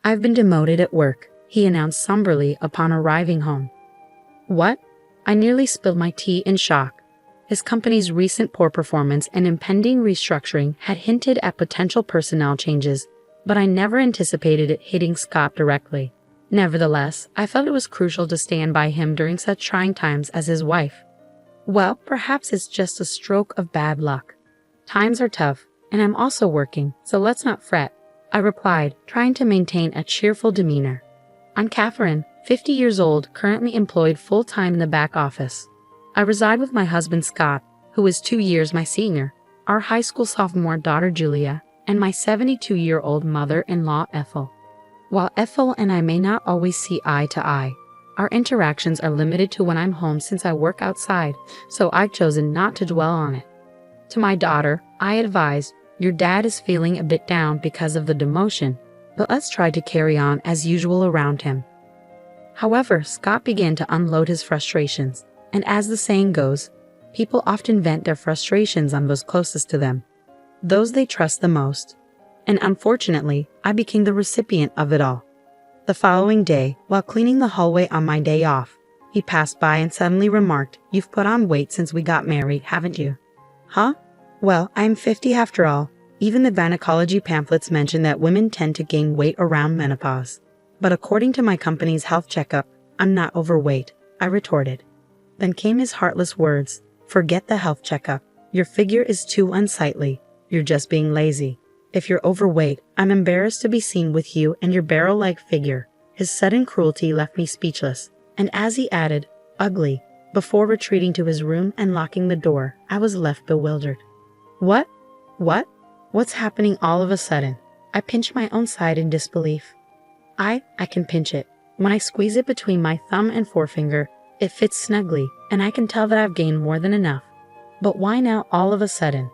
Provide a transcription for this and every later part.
"I've been demoted at work," he announced somberly upon arriving home. "What?" I nearly spilled my tea in shock. His company's recent poor performance and impending restructuring had hinted at potential personnel changes, but I never anticipated it hitting Scott directly. Nevertheless, I felt it was crucial to stand by him during such trying times as his wife. "Well, perhaps it's just a stroke of bad luck. Times are tough, and I'm also working, so let's not fret," I replied, trying to maintain a cheerful demeanor. "I'm Catherine, 50 years old, currently employed full-time in the back office. I reside with my husband Scott, who is 2 years my senior, our high school sophomore daughter Julia, and my 72-year-old mother-in-law Ethel. While Ethel and I may not always see eye to eye, our interactions are limited to when I'm home since I work outside, so I've chosen not to dwell on it. To my daughter, I advised, 'Your dad is feeling a bit down because of the demotion, but let's try to carry on as usual around him.' However, Scott began to unload his frustrations, and as the saying goes, people often vent their frustrations on those closest to them, those they trust the most. And unfortunately, I became the recipient of it all. The following day, while cleaning the hallway on my day off, he passed by and suddenly remarked, 'You've put on weight since we got married, haven't you?' Huh? Well, I'm 50 after all. Even the gynecology pamphlets mention that women tend to gain weight around menopause. But according to my company's health checkup, I'm not overweight," I retorted. Then came his heartless words, "Forget the health checkup. Your figure is too unsightly. You're just being lazy. If you're overweight, I'm embarrassed to be seen with you and your barrel-like figure." His sudden cruelty left me speechless, and as he added, "ugly," before retreating to his room and locking the door, I was left bewildered. What? What's happening all of a sudden? I pinched my own side in disbelief. I can pinch it. When I squeeze it between my thumb and forefinger, it fits snugly, and I can tell that I've gained more than enough. But why now all of a sudden?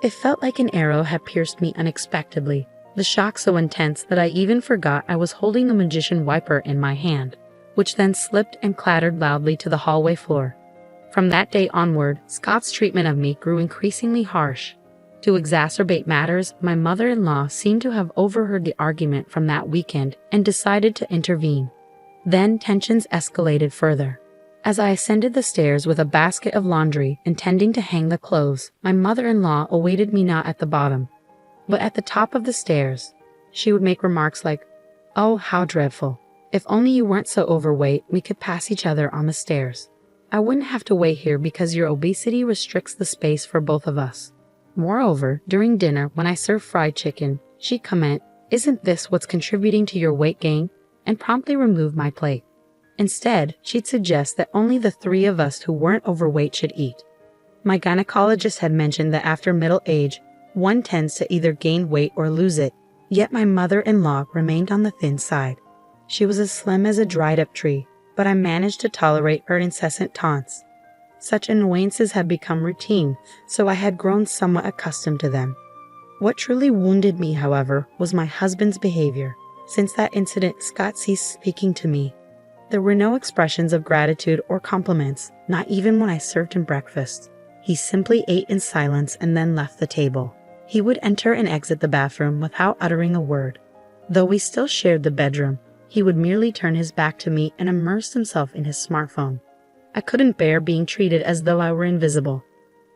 It felt like an arrow had pierced me unexpectedly, the shock so intense that I even forgot I was holding the magician wiper in my hand, which then slipped and clattered loudly to the hallway floor. From that day onward, Scott's treatment of me grew increasingly harsh. To exacerbate matters, my mother-in-law seemed to have overheard the argument from that weekend and decided to intervene. Then tensions escalated further. As I ascended the stairs with a basket of laundry intending to hang the clothes, my mother-in-law awaited me not at the bottom, but at the top of the stairs. She would make remarks like, "Oh, how dreadful. If only you weren't so overweight, we could pass each other on the stairs. I wouldn't have to wait here because your obesity restricts the space for both of us." Moreover, during dinner, when I served fried chicken, she'd comment, "Isn't this what's contributing to your weight gain?" and promptly remove my plate. Instead, she'd suggest that only the three of us who weren't overweight should eat. My gynecologist had mentioned that after middle age, one tends to either gain weight or lose it, yet my mother-in-law remained on the thin side. She was as slim as a dried-up tree, but I managed to tolerate her incessant taunts. Such annoyances had become routine, so I had grown somewhat accustomed to them. What truly wounded me, however, was my husband's behavior. Since that incident, Scott ceased speaking to me. There were no expressions of gratitude or compliments, not even when I served him breakfast. He simply ate in silence and then left the table. He would enter and exit the bathroom without uttering a word. Though we still shared the bedroom, he would merely turn his back to me and immerse himself in his smartphone. I couldn't bear being treated as though I were invisible.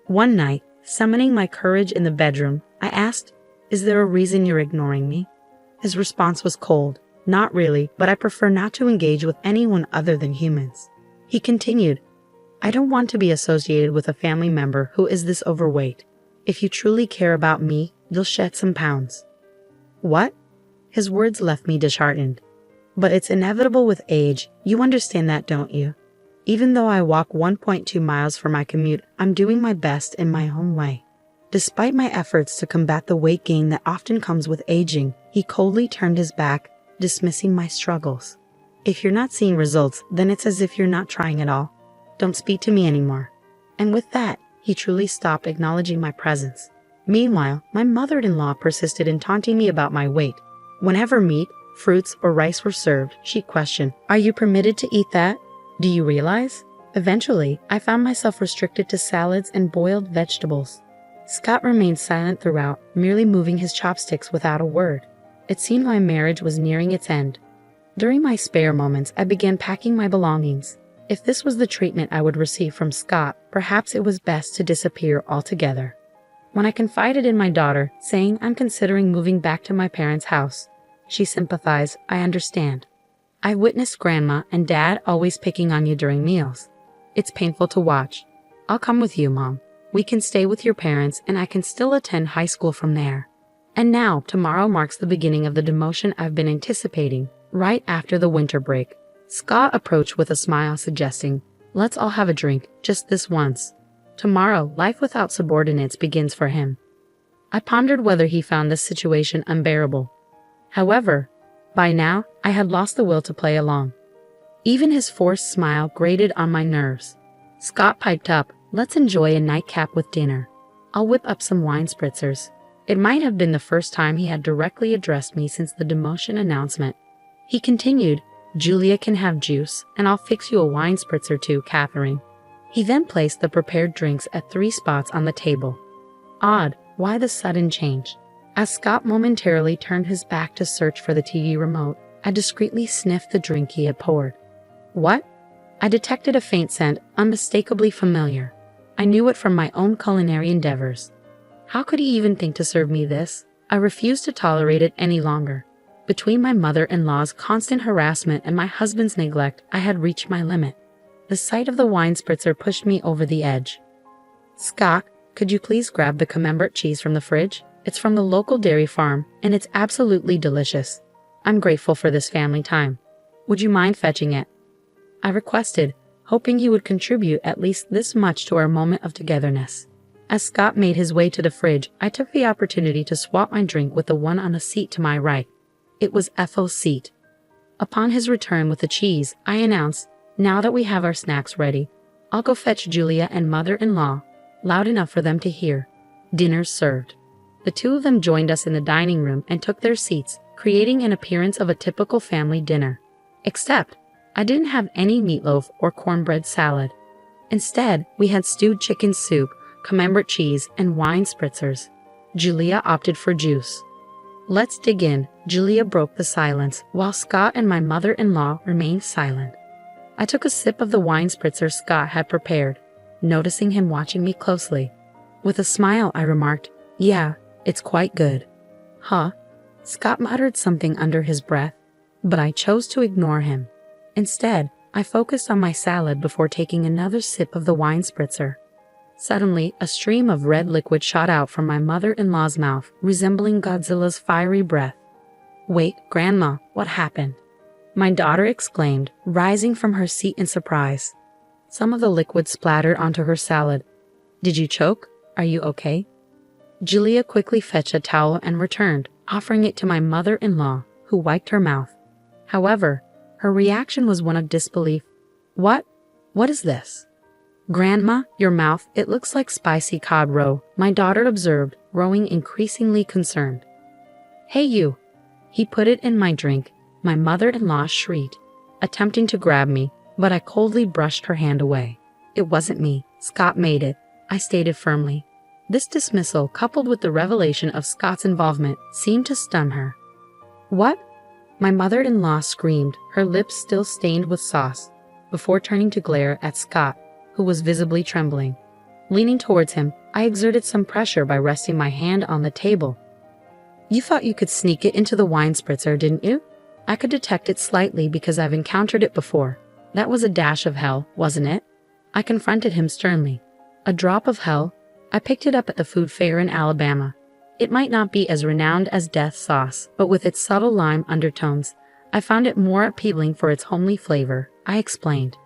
One night, summoning my courage in the bedroom, I asked, "Is there a reason you're ignoring me?" His response was cold. "Not really, but I prefer not to engage with anyone other than humans." He continued, "I don't want to be associated with a family member who is this overweight. If you truly care about me, you'll shed some pounds." What? His words left me disheartened. But it's inevitable with age. You understand that, don't you? Even though I walk 1.2 miles for my commute, I'm doing my best in my own way. Despite my efforts to combat the weight gain that often comes with aging, he coldly turned his back, dismissing my struggles. "If you're not seeing results, then it's as if you're not trying at all. Don't speak to me anymore." And with that, he truly stopped acknowledging my presence. Meanwhile, my mother-in-law persisted in taunting me about my weight. Whenever meat, fruits, or rice were served, she'd question, "Are you permitted to eat that? Do you realize?" Eventually, I found myself restricted to salads and boiled vegetables. Scott remained silent throughout, merely moving his chopsticks without a word. It seemed my marriage was nearing its end. During my spare moments, I began packing my belongings. If this was the treatment I would receive from Scott, perhaps it was best to disappear altogether. When I confided in my daughter, saying I'm considering moving back to my parents' house, she sympathized. I understand. I witnessed Grandma and Dad always picking on you during meals. It's painful to watch. I'll come with you, Mom. We can stay with your parents and I can still attend high school from there. And now, tomorrow marks the beginning of the demotion I've been anticipating, right after the winter break. Scott approached with a smile, suggesting, let's all have a drink, just this once. Tomorrow, life without subordinates begins for him. I pondered whether he found this situation unbearable. However, by now, I had lost the will to play along. Even his forced smile grated on my nerves. Scott piped up, let's enjoy a nightcap with dinner. I'll whip up some wine spritzers. It might have been the first time he had directly addressed me since the demotion announcement. He continued, Julia can have juice, and I'll fix you a wine spritzer too, Catherine. He then placed the prepared drinks at 3 spots on the table. Odd, why the sudden change? As Scott momentarily turned his back to search for the TV remote, I discreetly sniffed the drink he had poured. What? I detected a faint scent, unmistakably familiar. I knew it from my own culinary endeavors. How could he even think to serve me this? I refused to tolerate it any longer. Between my mother-in-law's constant harassment and my husband's neglect, I had reached my limit. The sight of the wine spritzer pushed me over the edge. Scott, could you please grab the camembert cheese from the fridge? It's from the local dairy farm, and it's absolutely delicious. I'm grateful for this family time. Would you mind fetching it? I requested, hoping he would contribute at least this much to our moment of togetherness. As Scott made his way to the fridge, I took the opportunity to swap my drink with the one on a seat to my right. It was Ethel's seat. Upon his return with the cheese, I announced, now that we have our snacks ready, I'll go fetch Julia and mother-in-law, loud enough for them to hear. Dinner's served. The two of them joined us in the dining room and took their seats, creating an appearance of a typical family dinner. Except, I didn't have any meatloaf or cornbread salad. Instead, we had stewed chicken soup, camembert cheese, and wine spritzers. Julia opted for juice. Let's dig in, Julia broke the silence, while Scott and my mother-in-law remained silent. I took a sip of the wine spritzer Scott had prepared, noticing him watching me closely. With a smile, I remarked, yeah, it's quite good. Huh? Scott muttered something under his breath, but I chose to ignore him. Instead, I focused on my salad before taking another sip of the wine spritzer. Suddenly, a stream of red liquid shot out from my mother-in-law's mouth, resembling Godzilla's fiery breath. Wait, Grandma, what happened? My daughter exclaimed, rising from her seat in surprise. Some of the liquid splattered onto her salad. Did you choke? Are you okay? Julia quickly fetched a towel and returned, offering it to my mother-in-law, who wiped her mouth. However, her reaction was one of disbelief. What? What is this? Grandma, your mouth, it looks like spicy cod roe, my daughter observed, growing increasingly concerned. Hey you! He put it in my drink. My mother-in-law shrieked, attempting to grab me, but I coldly brushed her hand away. It wasn't me, Scott made it, I stated firmly. This dismissal, coupled with the revelation of Scott's involvement, seemed to stun her. What? My mother-in-law screamed, her lips still stained with sauce, before turning to glare at Scott, who was visibly trembling. Leaning towards him, I exerted some pressure by resting my hand on the table. You thought you could sneak it into the wine spritzer, didn't you? I could detect it slightly because I've encountered it before. That was a dash of hell, wasn't it? I confronted him sternly. A drop of hell? I picked it up at the food fair in Alabama. It might not be as renowned as death sauce, but with its subtle lime undertones, I found it more appealing for its homely flavor, I explained.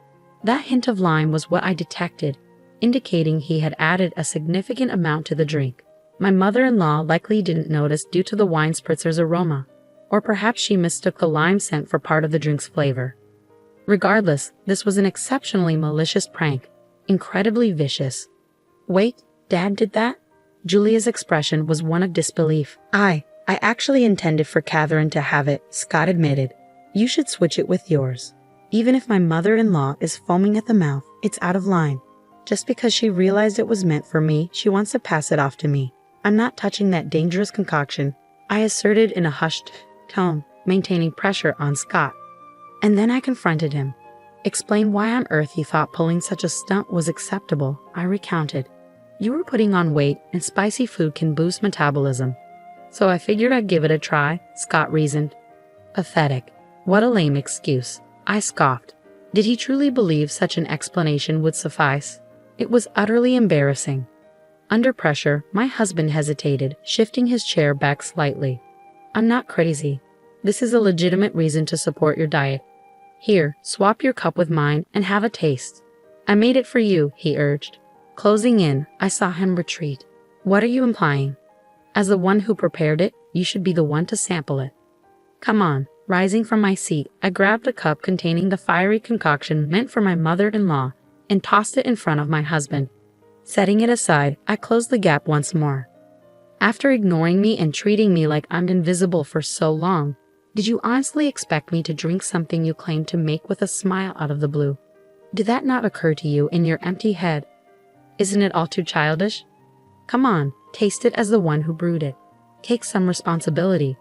That hint of lime was what I detected, indicating he had added a significant amount to the drink. My mother-in-law likely didn't notice due to the wine spritzer's aroma, or perhaps she mistook the lime scent for part of the drink's flavor. Regardless, this was an exceptionally malicious prank, incredibly vicious. Wait, Dad did that? Julia's expression was one of disbelief. I actually intended for Catherine to have it, Scott admitted. You should switch it with yours. Even if my mother-in-law is foaming at the mouth, it's out of line. Just because she realized it was meant for me, she wants to pass it off to me. I'm not touching that dangerous concoction, I asserted in a hushed tone, maintaining pressure on Scott. And then I confronted him. Explained why on earth he thought pulling such a stunt was acceptable. I recounted. You were putting on weight, and spicy food can boost metabolism. So I figured I'd give it a try, Scott reasoned. Pathetic. What a lame excuse. I scoffed. Did he truly believe such an explanation would suffice? It was utterly embarrassing. Under pressure, my husband hesitated, shifting his chair back slightly. I'm not crazy. This is a legitimate reason to support your diet. Here, swap your cup with mine and have a taste. I made it for you, he urged. Closing in, I saw him retreat. What are you implying? As the one who prepared it, you should be the one to sample it. Come on. Rising from my seat, I grabbed a cup containing the fiery concoction meant for my mother-in-law and tossed it in front of my husband. Setting it aside, I closed the gap once more. After ignoring me and treating me like I'm invisible for so long, did you honestly expect me to drink something you claimed to make with a smile out of the blue? Did that not occur to you in your empty head? Isn't it all too childish? Come on, taste it as the one who brewed it. Take some responsibility,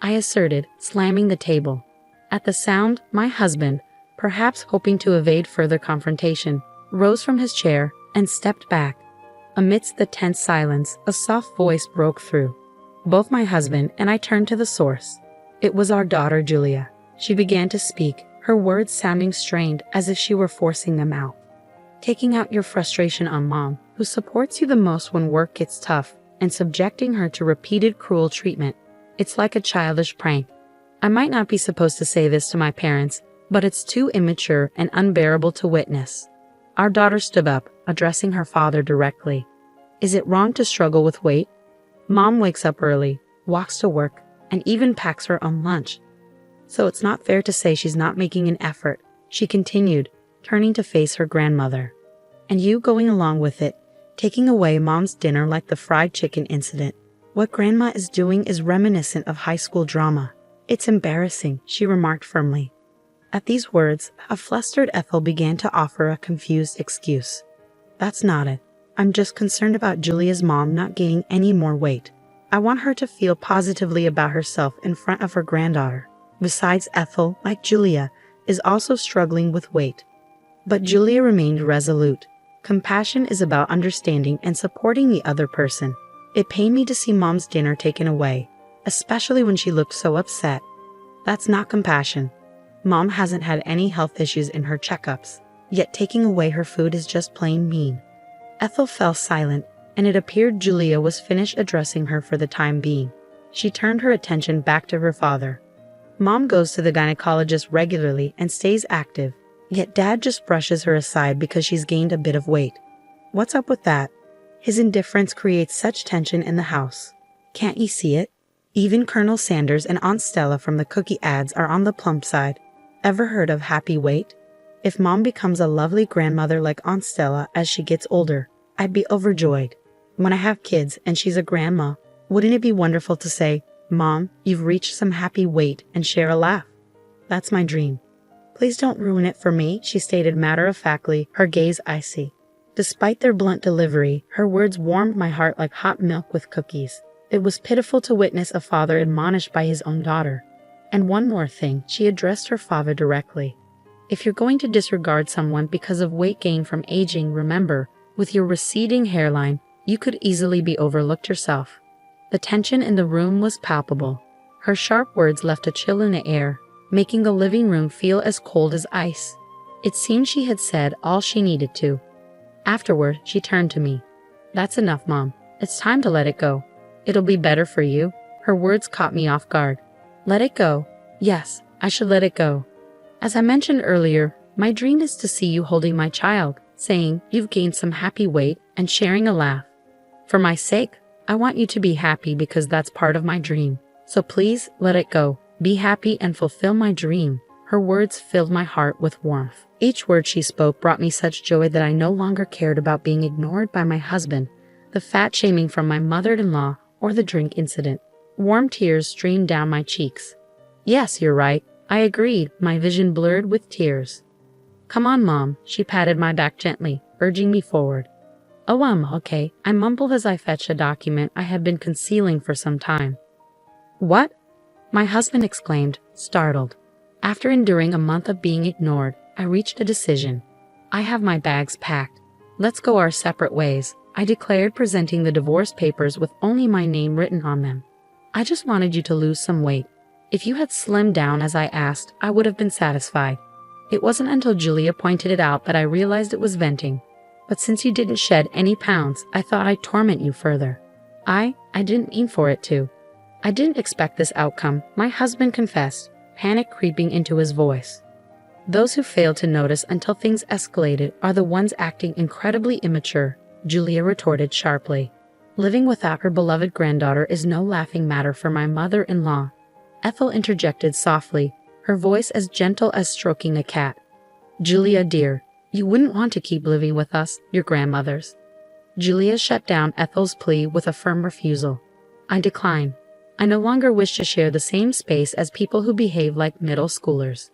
I asserted, slamming the table. At the sound, my husband, perhaps hoping to evade further confrontation, rose from his chair and stepped back. Amidst the tense silence, a soft voice broke through. Both my husband and I turned to the source. It was our daughter, Julia. She began to speak, her words sounding strained as if she were forcing them out. Taking out your frustration on Mom, who supports you the most when work gets tough, and subjecting her to repeated cruel treatment. It's like a childish prank. I might not be supposed to say this to my parents, but it's too immature and unbearable to witness. Our daughter stood up, addressing her father directly. Is it wrong to struggle with weight? Mom wakes up early, walks to work, and even packs her own lunch. So it's not fair to say she's not making an effort, she continued, turning to face her grandmother. And you going along with it, taking away Mom's dinner like the fried chicken incident. What Grandma is doing is reminiscent of high school drama. It's embarrassing, she remarked firmly. At these words, a flustered Ethel began to offer a confused excuse. That's not it. I'm just concerned about Julia's mom not gaining any more weight. I want her to feel positively about herself in front of her granddaughter. Besides, Ethel, like Julia, is also struggling with weight. But Julia remained resolute. Compassion is about understanding and supporting the other person. It pained me to see Mom's dinner taken away, especially when she looked so upset. That's not compassion. Mom hasn't had any health issues in her checkups, yet taking away her food is just plain mean. Ethel fell silent, and it appeared Julia was finished addressing her for the time being. She turned her attention back to her father. Mom goes to the gynecologist regularly and stays active, yet Dad just brushes her aside because she's gained a bit of weight. What's up with that? His indifference creates such tension in the house. Can't you see it? Even Colonel Sanders and Aunt Stella from the cookie ads are on the plump side. Ever heard of happy weight? If Mom becomes a lovely grandmother like Aunt Stella as she gets older, I'd be overjoyed. When I have kids and she's a grandma, wouldn't it be wonderful to say, Mom, you've reached some happy weight, and share a laugh? That's my dream. Please don't ruin it for me, she stated matter-of-factly, her gaze icy. Despite their blunt delivery, her words warmed my heart like hot milk with cookies. It was pitiful to witness a father admonished by his own daughter. And one more thing, she addressed her father directly. If you're going to disregard someone because of weight gain from aging, remember, with your receding hairline, you could easily be overlooked yourself. The tension in the room was palpable. Her sharp words left a chill in the air, making the living room feel as cold as ice. It seemed she had said all she needed to. Afterward, she turned to me. That's enough, Mom. It's time to let it go. It'll be better for you. Her words caught me off guard. Let it go? Yes, I should let it go. As I mentioned earlier, my dream is to see you holding my child, saying you've gained some happy weight and sharing a laugh. For my sake, I want you to be happy because that's part of my dream. So please, let it go. Be happy and fulfill my dream. Her words filled my heart with warmth. Each word she spoke brought me such joy that I no longer cared about being ignored by my husband, the fat shaming from my mother-in-law, or the drink incident. Warm tears streamed down my cheeks. Yes, you're right, I agreed, my vision blurred with tears. Come on, Mom, she patted my back gently, urging me forward. Oh, okay, I mumbled as I fetched a document I had been concealing for some time. What? My husband exclaimed, startled. After enduring a month of being ignored, I reached a decision. I have my bags packed. Let's go our separate ways, I declared, presenting the divorce papers with only my name written on them. I just wanted you to lose some weight. If you had slimmed down as I asked, I would have been satisfied. It wasn't until Julia pointed it out that I realized it was venting. But since you didn't shed any pounds, I thought I'd torment you further. I didn't mean for it to. I didn't expect this outcome, my husband confessed, panic creeping into his voice. Those who fail to notice until things escalated are the ones acting incredibly immature, Julia retorted sharply. Living without her beloved granddaughter is no laughing matter for my mother-in-law. Ethel interjected softly, her voice as gentle as stroking a cat. Julia dear, you wouldn't want to keep living with us, your grandmothers. Julia shut down Ethel's plea with a firm refusal. I decline. I no longer wish to share the same space as people who behave like middle schoolers.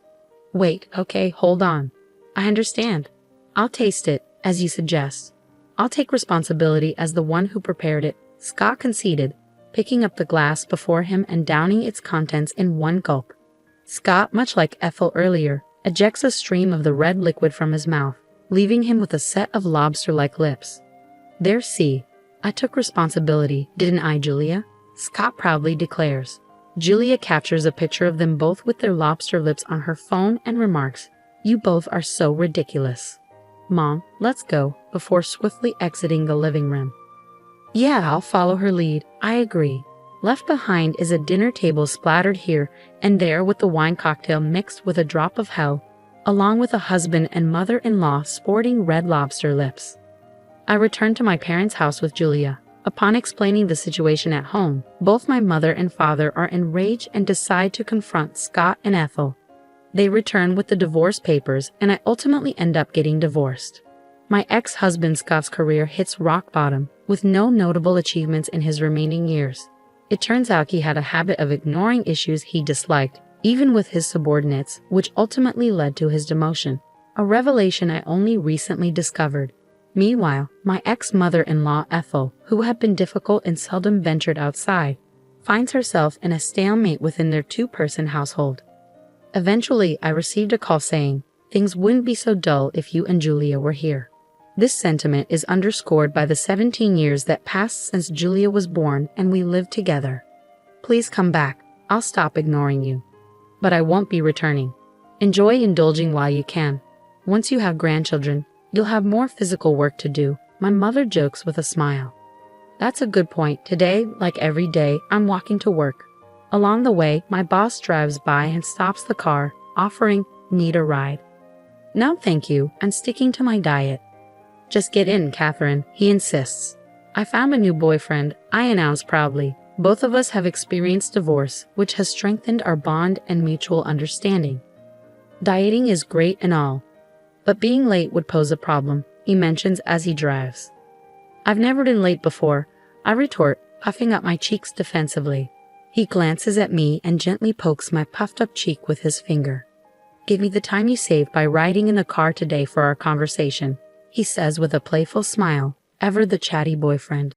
Wait, okay, hold on. I understand. I'll taste it, as you suggest. I'll take responsibility as the one who prepared it, Scott conceded, picking up the glass before him and downing its contents in one gulp. Scott, much like Ethel earlier, ejects a stream of the red liquid from his mouth, leaving him with a set of lobster-like lips. There, see. I took responsibility, didn't I, Julia? Scott proudly declares. Julia captures a picture of them both with their lobster lips on her phone and remarks, "You both are so ridiculous. Mom, let's go," before swiftly exiting the living room. Yeah, I'll follow her lead, I agree. Left behind is a dinner table splattered here and there with the wine cocktail mixed with a drop of hell, along with a husband and mother-in-law sporting red lobster lips. I returned to my parents' house with Julia. Upon explaining the situation at home, both my mother and father are enraged and decide to confront Scott and Ethel. They return with the divorce papers, and I ultimately end up getting divorced. My ex-husband Scott's career hits rock bottom, with no notable achievements in his remaining years. It turns out he had a habit of ignoring issues he disliked, even with his subordinates, which ultimately led to his demotion, a revelation I only recently discovered. Meanwhile, my ex-mother-in-law Ethel, who had been difficult and seldom ventured outside, finds herself in a stalemate within their two-person household. Eventually, I received a call saying, "Things wouldn't be so dull if you and Julia were here." This sentiment is underscored by the 17 years that passed since Julia was born and we lived together. Please come back, I'll stop ignoring you. But I won't be returning. Enjoy indulging while you can. Once you have grandchildren, you'll have more physical work to do, my mother jokes with a smile. That's a good point. Today, like every day, I'm walking to work. Along the way, my boss drives by and stops the car, offering, "Need a ride?" "No, thank you, I'm sticking to my diet." "Just get in, Catherine," he insists. "I found a new boyfriend," I announce proudly. Both of us have experienced divorce, which has strengthened our bond and mutual understanding. Dieting is great and all, but being late would pose a problem, he mentions as he drives. "I've never been late before," I retort, puffing up my cheeks defensively. He glances at me and gently pokes my puffed-up cheek with his finger. "Give me the time you saved by riding in the car today for our conversation," he says with a playful smile, ever the chatty boyfriend.